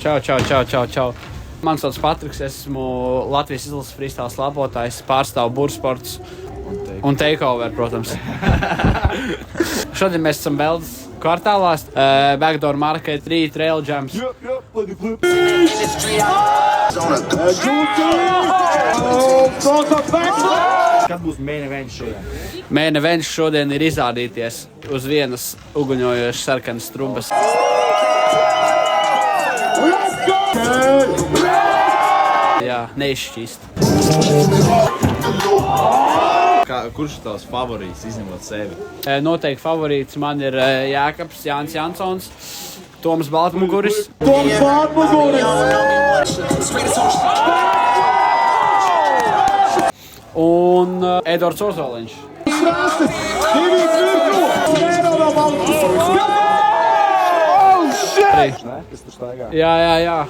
Čau. Man sauc Patriks, esmu Latvijas izlases freestyle labotājs, pārstāvu bursports un takeover, protams. Šodien mēs esam Beldas kvartālā, Backdoor Market, 3 trail jams. Kas būs main events šodien? Main events šodien ir izrādīties uz vienas uguņojošas sarkanas trumbas. Jā, neizšķīst. Kurš ir tavs favorīts, izņemot sevi? Noteikti favorīts man ir Jākaps, Jānis Jansons, Toms Baltmuguris. Un Edvards Ozoliņš. Kas tur staigā? Jā.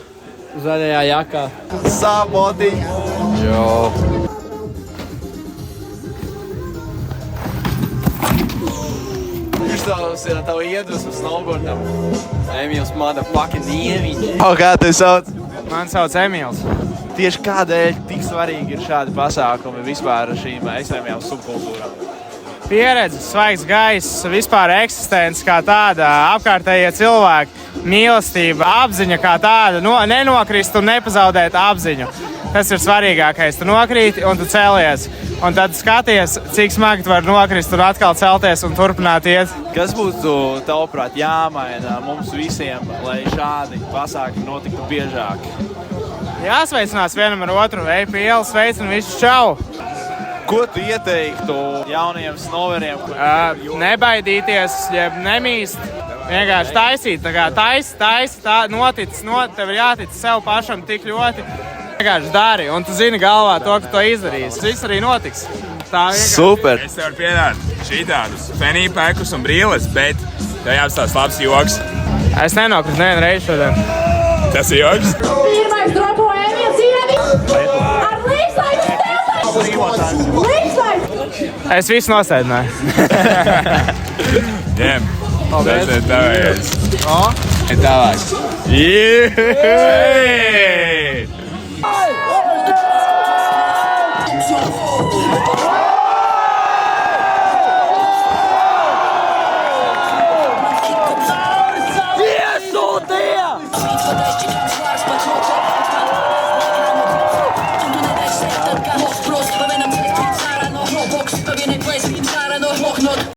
Zaļajā jakā. Sāpotiņ! Jo! Kurš tavs ir tavu iedvesmu snowboardam? Emīls motherfucking Dieviņš. Kā tevi sauc? Man sauc Emīls. Tieši kādēļ tik svarīgi ir šādi pasākumi vispār šīm ekstrēmajām subkultūrām? Pieredze, svaigs gaiss, vispār eksistence kā tāda, apkārtējie cilvēki, mīlestība, apziņa kā tāda, nenokrist un nepazaudēt apziņu. Tas ir svarīgākais. Tu nokrīti un tu cēlies. Un tad skaties, cik smagi tu vari nokrist un atkal celties un turpināt iet. Kas būtu, tavuprāt, jāmaina mums visiem, lai šādi pasākumi notiktu biežāk? Jāsveicinās vienam ar otru, ej pie ielas, sveicinu visus, čau! Ko tu ieteiktu jaunajiem snowveriem? Nebaidīties, jeb nemīst, vienkārši taisīt, tā kā taisi, tā noticis, tev ir jātic sev pašam tik ļoti. Vienkārši dari, un tu zini galvā to, ka to izdarīs. Viss arī notiks. Tā vienkārši. Super! Es tev varu piedāt šitādus fenīpēkus un brīles, bet tev jāapstās labs joks. Es nenokritu nevienu reizi šodien. Tas ir joks? Pirmais dropo Emīls Ieviņš ar līdzlaiku steltai! Es visu nosēdināju. Ņem. Paldies. Tas ir tavējais. O? Tālāk. Jēj!